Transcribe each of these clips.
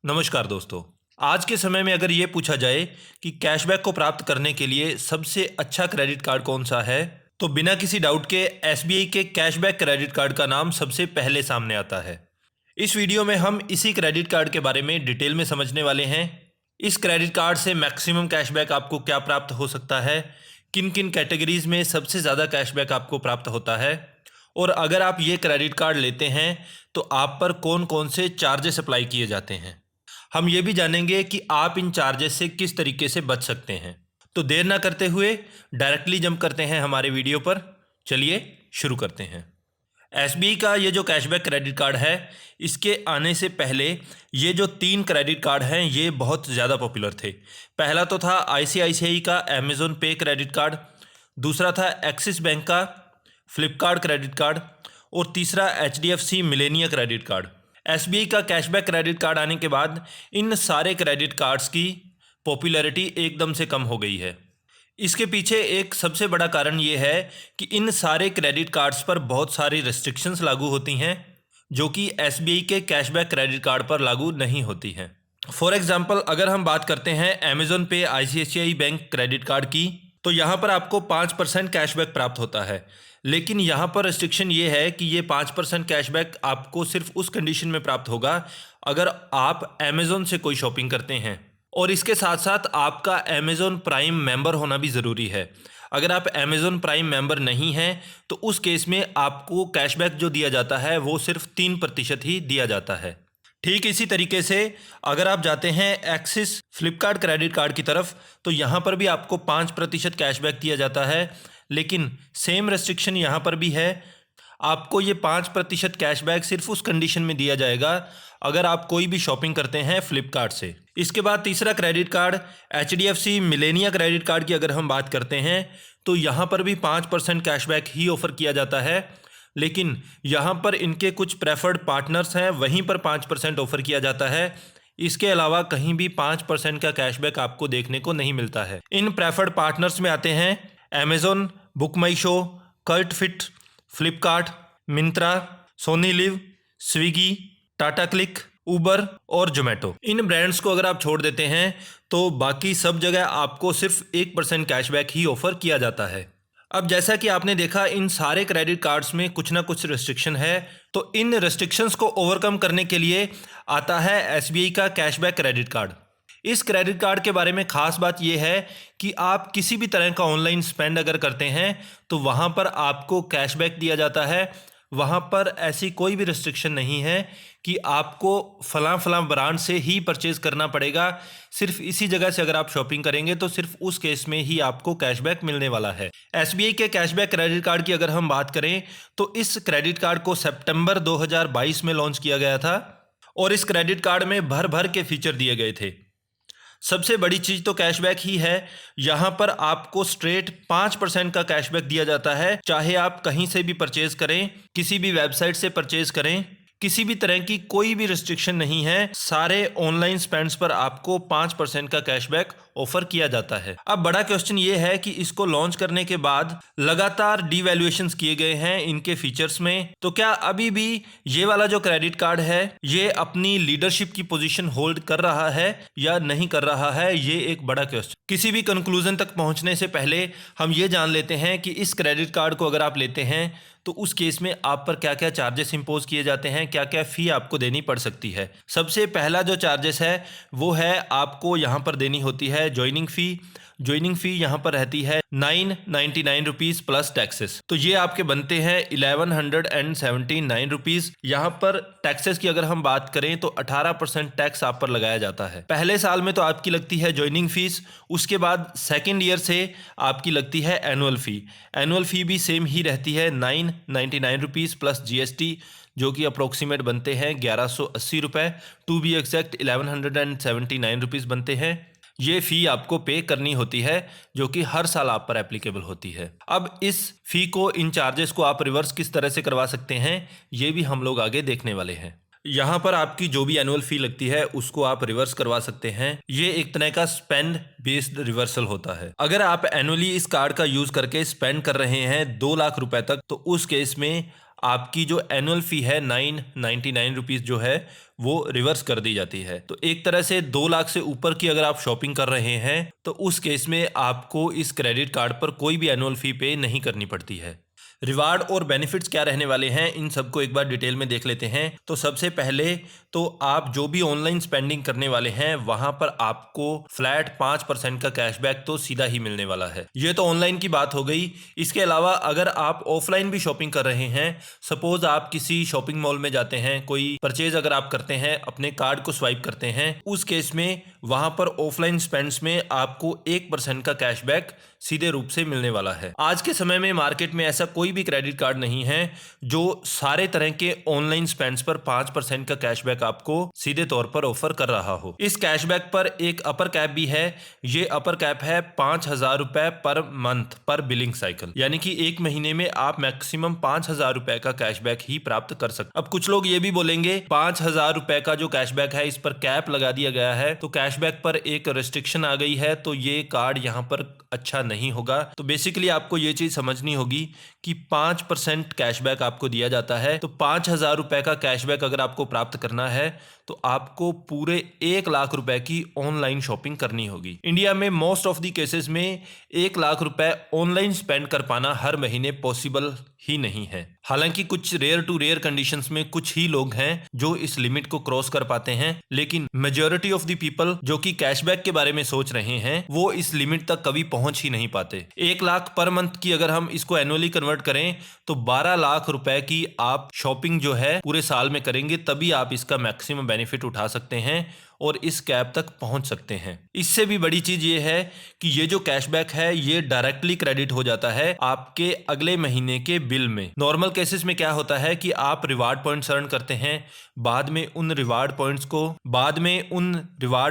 नमस्कार दोस्तों। आज के समय में अगर ये पूछा जाए कि कैशबैक को प्राप्त करने के लिए सबसे अच्छा क्रेडिट कार्ड कौन सा है, तो बिना किसी डाउट के एसबीआई के कैशबैक क्रेडिट कार्ड का नाम सबसे पहले सामने आता है। इस वीडियो में हम इसी क्रेडिट कार्ड के बारे में डिटेल में समझने वाले हैं। इस क्रेडिट कार्ड से मैक्सिमम कैशबैक आपको क्या प्राप्त हो सकता है, किन किन कैटेगरीज में सबसे ज़्यादा कैशबैक आपको प्राप्त होता है, और अगर आप ये क्रेडिट कार्ड लेते हैं तो आप पर कौन कौन से चार्जेस अप्लाई किए जाते हैं। हम ये भी जानेंगे कि आप इन चार्जेस से किस तरीके से बच सकते हैं। तो देर ना करते हुए डायरेक्टली जंप करते हैं हमारे वीडियो पर। चलिए शुरू करते हैं। एसबीआई का ये जो कैशबैक क्रेडिट कार्ड है, इसके आने से पहले ये जो 3 क्रेडिट कार्ड हैं ये बहुत ज़्यादा पॉपुलर थे। पहला तो था आईसीआईसीआई का अमेज़न पे क्रेडिट कार्ड, दूसरा था एक्सिस बैंक का फ्लिपकार्ट क्रेडिट कार्ड, और तीसरा HDFC Melania credit card. SBI का कैशबैक क्रेडिट कार्ड आने के बाद इन सारे क्रेडिट कार्ड्स की पॉपुलैरिटी एकदम से कम हो गई है। इसके पीछे एक सबसे बड़ा कारण ये है कि इन सारे क्रेडिट कार्ड्स पर बहुत सारी रेस्ट्रिक्शंस लागू होती हैं जो कि एसबीआई के कैशबैक क्रेडिट कार्ड पर लागू नहीं होती हैं। फॉर एग्जांपल, अगर हम बात करते हैं अमेज़न पे आईसीआईसीआई बैंक क्रेडिट कार्ड की, तो यहाँ पर आपको 5% कैशबैक प्राप्त होता है। लेकिन यहाँ पर रेस्ट्रिक्शन ये है कि ये 5% कैशबैक आपको सिर्फ उस कंडीशन में प्राप्त होगा अगर आप अमेज़न से कोई शॉपिंग करते हैं, और इसके साथ साथ आपका अमेज़न प्राइम मेंबर होना भी ज़रूरी है। अगर आप अमेज़न प्राइम मेंबर नहीं हैं तो उस केस में आपको कैशबैक जो दिया जाता है वो सिर्फ 3% ही दिया जाता है। ठीक इसी तरीके से अगर आप जाते हैं एक्सिस फ्लिपकार्ट क्रेडिट कार्ड की तरफ, तो यहाँ पर भी आपको 5% कैशबैक दिया जाता है। लेकिन सेम रेस्ट्रिक्शन यहाँ पर भी है, आपको ये 5% कैशबैक सिर्फ उस कंडीशन में दिया जाएगा अगर आप कोई भी शॉपिंग करते हैं फ्लिपकार्ट से। इसके बाद तीसरा credit card HDFC Melania credit card की अगर हम बात करते हैं, तो यहाँ पर भी 5% कैशबैक ही ऑफर किया जाता है। लेकिन यहाँ पर इनके कुछ प्रेफर्ड पार्टनर्स हैं, वहीं पर 5% ऑफर किया जाता है। इसके अलावा कहीं भी 5% का कैशबैक आपको देखने को नहीं मिलता है। इन प्रेफर्ड पार्टनर्स में आते हैं Amazon, Book My Show, Cult Fit, Flipkart, Myntra, Sony LIV, Swiggy, Tata Click, Uber और जोमेटो। इन ब्रांड्स को अगर आप छोड़ देते हैं तो बाकी सब जगह आपको सिर्फ 1% कैशबैक ही ऑफर किया जाता है। अब जैसा कि आपने देखा, इन सारे क्रेडिट कार्ड्स में कुछ ना कुछ रेस्ट्रिक्शन है, तो इन रेस्ट्रिक्शंस को ओवरकम करने के लिए आता है एसबीआई का कैशबैक क्रेडिट कार्ड। इस क्रेडिट कार्ड के बारे में खास बात यह है कि आप किसी भी तरह का ऑनलाइन स्पेंड अगर करते हैं तो वहाँ पर आपको कैशबैक दिया जाता है। वहाँ पर ऐसी कोई भी रेस्ट्रिक्शन नहीं है कि आपको फलां ब्रांड से ही परचेज करना पड़ेगा। सिर्फ इसी जगह से अगर आप शॉपिंग करेंगे तो सिर्फ उस केस में ही आपको कैशबैक मिलने वाला है। एसबीआई के कैशबैक क्रेडिट कार्ड की अगर हम बात करें तो इस क्रेडिट कार्ड को सितंबर 2022 में लॉन्च किया गया था, और इस क्रेडिट कार्ड में भर भर के फीचर दिए गए थे। सबसे बड़ी चीज़ तो कैशबैक ही है। यहाँ पर आपको स्ट्रेट 5% का कैशबैक दिया जाता है, चाहे आप कहीं से भी परचेज करें, किसी भी वेबसाइट से परचेज करें। किसी भी तरह की कोई भी रिस्ट्रिक्शन नहीं है। सारे ऑनलाइन स्पेंड्स पर आपको 5% का कैशबैक ऑफर किया जाता है। अब बड़ा क्वेश्चन ये है कि इसको लॉन्च करने के बाद लगातार डीवैल्यूएशंस किए गए हैं इनके फीचर्स में, तो क्या अभी भी ये वाला जो क्रेडिट कार्ड है ये अपनी लीडरशिप की पोजीशन होल्ड कर रहा है या नहीं कर रहा है, ये एक बड़ा क्वेश्चन। किसी भी कंक्लूजन तक पहुंचने से पहले हम ये जान लेते हैं कि इस क्रेडिट कार्ड को अगर आप लेते हैं तो उस केस में आप पर क्या क्या चार्जेस इंपोज किए जाते हैं, क्या क्या फ़ी आपको देनी पड़ सकती है। सबसे पहला जो चार्जेस है वो है आपको यहाँ पर देनी होती है ज्वाइनिंग फ़ी। ज्वाइनिंग फ़ी यहाँ पर रहती है 999 रुपीज़ प्लस टैक्सेस, तो ये आपके बनते हैं 1179 रुपीज़। यहाँ पर टैक्सेस की अगर हम बात करें तो 18% टैक्स आप पर लगाया जाता है। पहले साल में तो आपकी लगती है ज्वाइनिंग फीस, उसके बाद सेकेंड ईयर से आपकी लगती है एनुअल फ़ी। एनुअल फ़ी भी सेम ही रहती है 999 रुपीज़ प्लस जीएसटी, जो कि अप्रोक्सीमेट बनते हैं 1180 रुपये। टू बी एग्जैक्ट 1179 रुपीज़ बनते हैं। ये फ़ी आपको पे करनी होती है जो कि हर साल आप पर एप्लीकेबल होती है। अब इस फ़ी को, इन चार्जेस को आप रिवर्स किस तरह से करवा सकते हैं ये भी हम लोग आगे देखने वाले हैं। यहाँ पर आपकी जो भी एनुअल फ़ी लगती है उसको आप रिवर्स करवा सकते हैं। ये एक तरह का स्पेंड बेस्ड रिवर्सल होता है। अगर आप एनुअली इस कार्ड का यूज़ करके स्पेंड कर रहे हैं 2 लाख रुपए तक, तो उस केस में आपकी जो एनुअल फ़ी है 999 रुपीज़ जो है वो रिवर्स कर दी जाती है। तो एक तरह से 2 लाख से ऊपर की अगर आप शॉपिंग कर रहे हैं तो उस केस में आपको इस क्रेडिट कार्ड पर कोई भी एनुअल फ़ी पे नहीं करनी पड़ती है। रिवार्ड और बेनिफिट्स क्या रहने वाले हैं, इन सबको एक बार डिटेल में देख लेते हैं। तो सबसे पहले तो आप जो भी ऑनलाइन स्पेंडिंग करने वाले हैं वहां पर आपको फ्लैट 5% का कैशबैक तो सीधा ही मिलने वाला है। ये तो ऑनलाइन की बात हो गई। इसके अलावा अगर आप ऑफलाइन भी शॉपिंग कर रहे हैं, सपोज आप किसी शॉपिंग मॉल में जाते हैं, कोई परचेज अगर आप करते हैं, अपने कार्ड को स्वाइप करते हैं, उस केस में वहां पर ऑफलाइन स्पेंड्स में आपको 1% का कैशबैक सीधे रूप से मिलने वाला है। आज के समय में मार्केट में ऐसा कोई भी क्रेडिट कार्ड नहीं है जो सारे तरह के ऑनलाइन स्पेंड्स पर 5% का कैशबैक आपको सीधे तौर पर ऑफर कर रहा हो। इस कैशबैक पर एक अपर कैप भी है। ये अपर कैप है 5,000 रुपए पर मंथ पर बिलिंग साइकिल, यानी कि एक महीने में आप मैक्सिमम 5,000 रुपए का कैशबैक ही प्राप्त कर सकते। अब कुछ लोग ये भी बोलेंगे 5,000 रुपए का जो कैशबैक है इस पर कैप लगा दिया गया है, तो कैशबैक पर एक रिस्ट्रिक्शन आ गई है, तो ये कार्ड यहाँ पर अच्छा नहीं होगा। तो बेसिकली आपको ये चीज समझनी होगी कि 5% कैशबैक आपको दिया जाता है। तो 5,000 रुपए का कैशबैक अगर आपको प्राप्त करना है तो आपको पूरे 1 लाख रुपए की ऑनलाइन शॉपिंग करनी होगी। इंडिया में मोस्ट ऑफ दी केसेस में 1 लाख रुपए ऑनलाइन स्पेंड कर पाना हर महीने पॉसिबल ही नहीं है। हालांकि कुछ रेयर टू रेयर कंडीशंस में कुछ ही लोग हैं जो इस लिमिट को क्रॉस कर पाते हैं, लेकिन मेजॉरिटी ऑफ द पीपल जो कि कैशबैक के बारे में सोच रहे हैं वो इस लिमिट तक कभी पहुंच ही नहीं पाते। 1 लाख पर मंथ की अगर हम इसको एनुअली कन्वर्ट करें तो 12 लाख रुपए की आप शॉपिंग जो है पूरे साल में करेंगे, तभी आप इसका मैक्सिमम बेनिफिट उठा सकते हैं और इस कैप तक पहुंच सकते हैं। इससे भी बड़ी चीज ये है कि ये जो कैशबैक है ये डायरेक्टली क्रेडिट हो जाता है आपके अगले महीने के बिल में। नॉर्मल केसेस में क्या होता है कि आप रिवार्ड पॉइंट्स अर्न करते हैं, बाद में उन रिवार्ड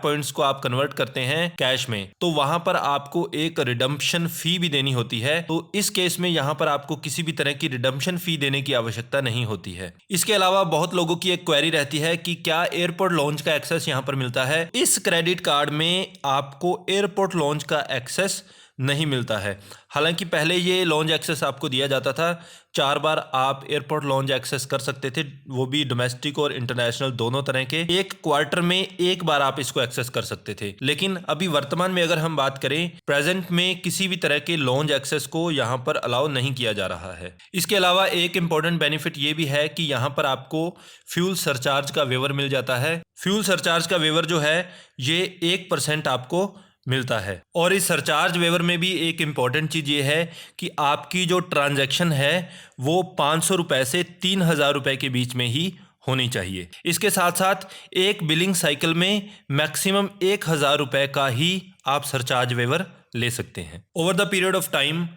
पॉइंट्स को आप कन्वर्ट करते हैं कैश में, तो वहां पर आपको एक रिडम्पशन फी भी देनी होती है। तो इस केस में यहां पर आपको किसी भी तरह की रिडम्पशन फी देने की आवश्यकता नहीं होती है। इसके अलावा बहुत लोगों की एक क्वेरी रहती है कि क्या एयरपोर्ट लॉन्च का एक्सेस यहां पर मिलता है। इस क्रेडिट कार्ड में आपको एयरपोर्ट लॉन्च का एक्सेस नहीं मिलता है। हालांकि पहले ये लॉन्च एक्सेस आपको दिया जाता था, 4 बार आप एयरपोर्ट लॉन्च एक्सेस कर सकते थे, वो भी डोमेस्टिक और इंटरनेशनल दोनों तरह के। एक क्वार्टर में एक बार आप इसको एक्सेस कर सकते थे, लेकिन अभी वर्तमान में अगर हम बात करें, प्रेजेंट में किसी भी तरह के लॉन्च एक्सेस को यहाँ पर अलाउ नहीं किया जा रहा है। इसके अलावा एक इंपॉर्टेंट बेनिफिट ये भी है कि यहाँ पर आपको फ्यूल सरचार्ज का वेवर मिल जाता है। फ्यूल सरचार्ज का वेवर जो है ये 1% आपको मिलता है। और इस सरचार्ज वेवर में भी एक इम्पॉर्टेंट चीज़ ये है कि आपकी जो ट्रांजैक्शन है वो 500 रुपये से 3,000 रुपये के बीच में ही होनी चाहिए। इसके साथ साथ एक बिलिंग साइकिल में मैक्सिमम 1,000 रुपये का ही आप सरचार्ज वेवर ले सकते हैं। Over the period of time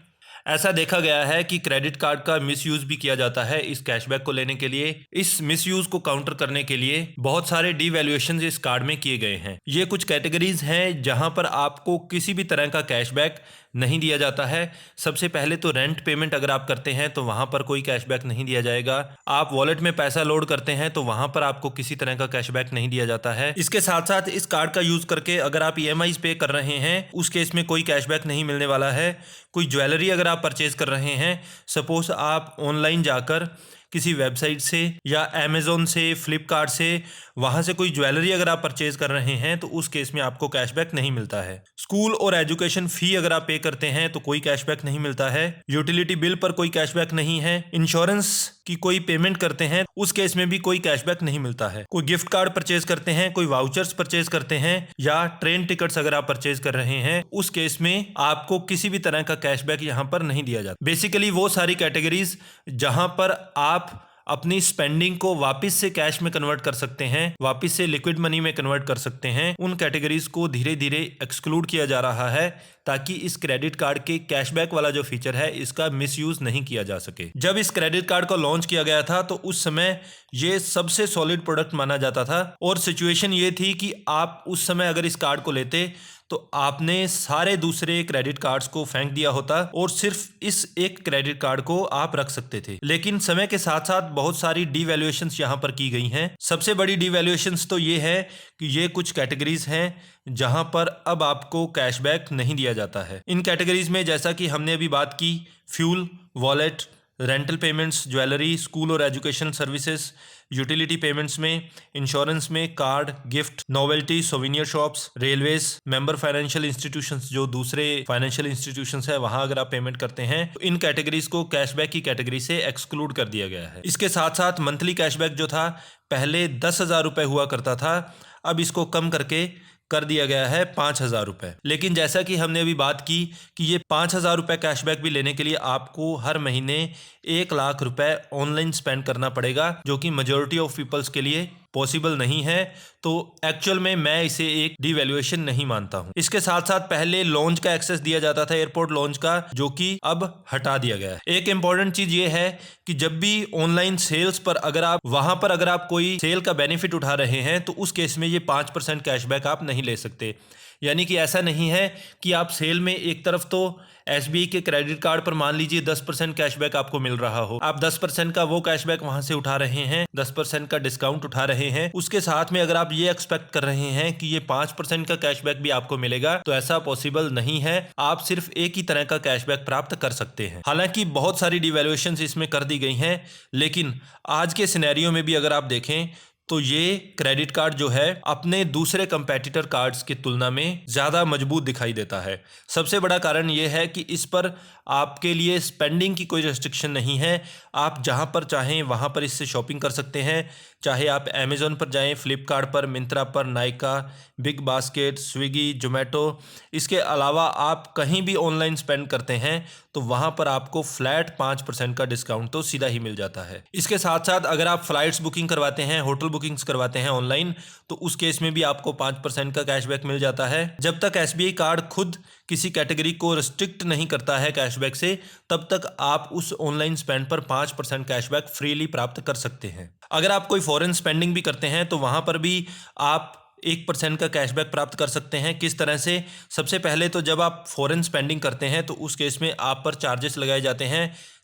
ऐसा देखा गया है कि क्रेडिट कार्ड का मिसयूज भी किया जाता है इस कैशबैक को लेने के लिए। इस मिसयूज को काउंटर करने के लिए बहुत सारे डीवैल्यूएशन इस कार्ड में किए गए हैं। ये कुछ कैटेगरीज हैं जहां पर आपको किसी भी तरह का कैशबैक नहीं दिया जाता है। सबसे पहले तो रेंट पेमेंट अगर आप करते हैं तो वहां पर कोई कैशबैक नहीं दिया जाएगा। आप वॉलेट में पैसा लोड करते हैं तो वहां पर आपको किसी तरह का कैशबैक नहीं दिया जाता है। इसके साथ साथ इस कार्ड का यूज करके अगर आप EMI पे कर रहे हैं उस केस में कोई कैशबैक नहीं मिलने वाला है। कोई ज्वेलरी अगर आप परचेज कर रहे हैं, सपोज आप ऑनलाइन जाकर किसी वेबसाइट से या अमेज़ॉन से, फ्लिपकार्ट से, वहाँ से कोई ज्वेलरी अगर आप परचेज कर रहे हैं तो उस केस में आपको कैशबैक नहीं मिलता है। स्कूल और एजुकेशन फ़ी अगर आप पे करते हैं तो कोई कैशबैक नहीं मिलता है। यूटिलिटी बिल पर कोई कैशबैक नहीं है। इंश्योरेंस की कोई पेमेंट करते हैं उस केस में भी कोई कैशबैक नहीं मिलता है। कोई गिफ्ट कार्ड परचेज करते हैं, कोई वाउचर्स परचेज करते हैं या ट्रेन टिकट्स अगर आप परचेज कर रहे हैं उस केस में आपको किसी भी तरह का कैशबैक यहाँ पर नहीं दिया जाता। बेसिकली वो सारी कैटेगरीज जहाँ पर आप अपनी स्पेंडिंग को वापस से कैश में कन्वर्ट कर सकते हैं, वापस से लिक्विड मनी में कन्वर्ट कर सकते हैं, उन कैटेगरीज को धीरे धीरे एक्सक्लूड किया जा रहा है ताकि इस क्रेडिट कार्ड के कैशबैक वाला जो फीचर है इसका मिसयूज नहीं किया जा सके। जब इस क्रेडिट कार्ड को लॉन्च किया गया था तो उस समय ये सबसे सॉलिड प्रोडक्ट माना जाता था और सिचुएशन ये थी कि आप उस समय अगर इस कार्ड को लेते तो आपने सारे दूसरे क्रेडिट कार्ड्स को फेंक दिया होता और सिर्फ इस एक क्रेडिट कार्ड को आप रख सकते थे। लेकिन समय के साथ साथ बहुत सारी डीवैल्यूएशंस यहाँ पर की गई हैं। सबसे बड़ी डीवैल्यूएशंस तो ये है कि ये कुछ कैटेगरीज हैं जहां पर अब आपको कैशबैक नहीं दिया जाता है। इन कैटेगरीज में जैसा कि हमने अभी बात की, fuel, wallet, rental payments, jewellery, school और एजुकेशन सर्विसेज, यूटिलिटी पेमेंट्स में, इंश्योरेंस में, card, gift, novelty, souvenir shops, railways, member financial institutions जो दूसरे फाइनेंशियल इंस्टीट्यूशंस है वहां अगर आप पेमेंट करते हैं तो इन कैटेगरीज को कैशबैक की कैटेगरी से एक्सक्लूड कर दिया गया है। इसके साथ साथ मंथली कैशबैक जो था पहले 10,000 रुपये हुआ करता था, अब इसको कम करके कर दिया गया है 5,000 रुपये। लेकिन जैसा कि हमने अभी बात की कि ये 5,000 रुपये कैशबैक भी लेने के लिए आपको हर महीने 1,00,000 रुपये ऑनलाइन स्पेंड करना पड़ेगा, जो कि मेजॉरिटी ऑफ पीपल्स के लिए पॉसिबल नहीं है। तो एक्चुअल में मैं इसे एक डिवैल्यूएशन नहीं मानता हूं। इसके साथ साथ पहले लॉन्च का एक्सेस दिया जाता था, एयरपोर्ट लॉन्च का, जो कि अब हटा दिया गया है। एक इंपॉर्टेंट चीज ये है कि जब भी ऑनलाइन सेल्स पर अगर आप कोई सेल का बेनिफिट उठा रहे हैं तो उस केस में ये 5% कैशबैक आप नहीं ले सकते। यानी कि ऐसा नहीं है कि आप सेल में एक तरफ तो एसबीआई के क्रेडिट कार्ड पर मान लीजिए 10% कैशबैक आपको मिल रहा हो, आप 10% का वो कैशबैक वहां से उठा रहे हैं, 10% का डिस्काउंट उठा रहे हैं, उसके साथ में अगर आप ये एक्सपेक्ट कर रहे हैं कि ये 5% का कैशबैक भी आपको मिलेगा, तो ऐसा पॉसिबल नहीं है। आप सिर्फ एक ही तरह का कैशबैक प्राप्त कर सकते हैं। हालांकि बहुत सारी डिवैल्यूएशन इसमें कर दी गई हैं, लेकिन आज के सिनेरियो में भी अगर आप देखें तो ये क्रेडिट कार्ड जो है अपने दूसरे कंपेटिटर कार्ड्स की तुलना में ज़्यादा मजबूत दिखाई देता है। सबसे बड़ा कारण ये है कि इस पर आपके लिए स्पेंडिंग की कोई रेस्ट्रिक्शन नहीं है। आप जहां पर चाहें वहां पर इससे शॉपिंग कर सकते हैं, चाहे आप अमेज़ॉन पर जाएं, फ्लिपकार्ट पर, मिंत्रा पर, Nykaa, big basket, Swiggy, Zomato. इसके अलावा आप कहीं भी ऑनलाइन स्पेंड करते हैं तो वहां पर आपको फ्लैट 5% का डिस्काउंट तो सीधा ही मिल जाता है। इसके साथ साथ अगर आप फ्लाइट्स बुकिंग करवाते हैं, होटल बुकिंग्स करवाते हैं ऑनलाइन, तो उस केस में भी आपको 5% का कैशबैक मिल जाता है। जब तक एसबीआई कार्ड खुद किसी कैटेगरी को रिस्ट्रिक्ट नहीं करता है कैशबैक से, तब तक आप उस ऑनलाइन स्पेंड पर 5% कैशबैक फ्रीली प्राप्त कर सकते हैं। अगर आप कोई फॉरेन स्पेंडिंग भी करते हैं तो वहां पर भी आप 1% का कैशबैक प्राप्त कर सकते हैं। किस तरह से? सबसे पहले तो जब आप फॉरेन स्पेंडिंग करते हैं तो उस केस में आप पर चार्जेस लगाए जाते हैं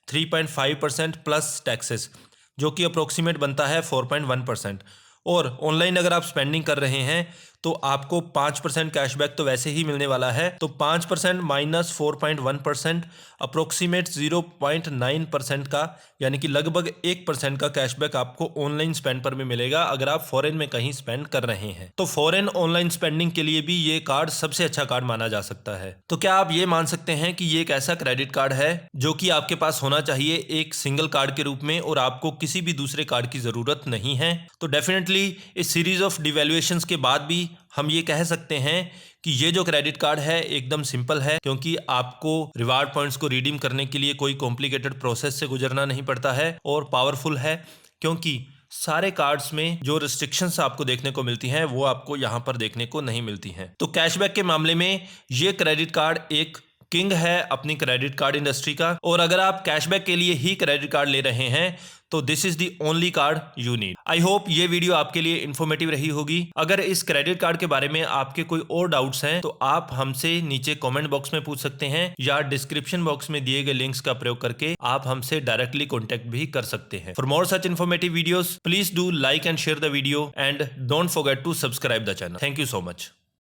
3.5% प्लस टैक्सेस, जो कि अप्रोक्सीमेट बनता है 4.1%। और ऑनलाइन अगर आप स्पेंडिंग कर रहे हैं तो आपको 5% कैशबैक तो वैसे ही मिलने वाला है, तो 5% माइनस 4.1% अप्रोक्सीमेट 0.9% का, यानी कि लगभग 1% का कैशबैक आपको ऑनलाइन स्पेंड पर भी मिलेगा अगर आप फॉरेन में कहीं स्पेंड कर रहे हैं। तो फॉरेन ऑनलाइन स्पेंडिंग के लिए भी ये कार्ड सबसे अच्छा कार्ड माना जा सकता है। तो क्या आप ये मान सकते हैं कि ये एक ऐसा क्रेडिट कार्ड है जो कि आपके पास होना चाहिए एक सिंगल कार्ड के रूप में और आपको किसी भी दूसरे कार्ड की जरूरत नहीं है? तो डेफिनेटली इस सीरीज ऑफ डिवैल्यूएशंस के बाद भी हम ये कह सकते हैं कि ये जो क्रेडिट कार्ड है एकदम सिंपल है, क्योंकि आपको रिवार्ड पॉइंट्स को रिडीम करने के लिए कोई कॉम्प्लिकेटेड प्रोसेस से गुजरना नहीं पड़ता है, और पावरफुल है क्योंकि सारे कार्ड्स में जो रिस्ट्रिक्शंस आपको देखने को मिलती हैं वो आपको यहाँ पर देखने को नहीं मिलती हैं। तो कैशबैक के मामले में ये क्रेडिट कार्ड एक किंग है अपनी क्रेडिट कार्ड इंडस्ट्री का, और अगर आप कैशबैक के लिए ही क्रेडिट कार्ड ले रहे हैं तो this is the only card you need. I hope ये वीडियो आपके लिए इन्फॉर्मेटिव रही होगी। अगर इस क्रेडिट कार्ड के बारे में आपके कोई और डाउट्स हैं तो आप हमसे नीचे कमेंट बॉक्स में पूछ सकते हैं, या डिस्क्रिप्शन बॉक्स में दिए गए लिंक्स का प्रयोग करके आप हमसे डायरेक्टली कॉन्टेक्ट भी कर सकते हैं। For more such informative videos please do like and share the video and don't forget to subscribe the channel. Thank you so much.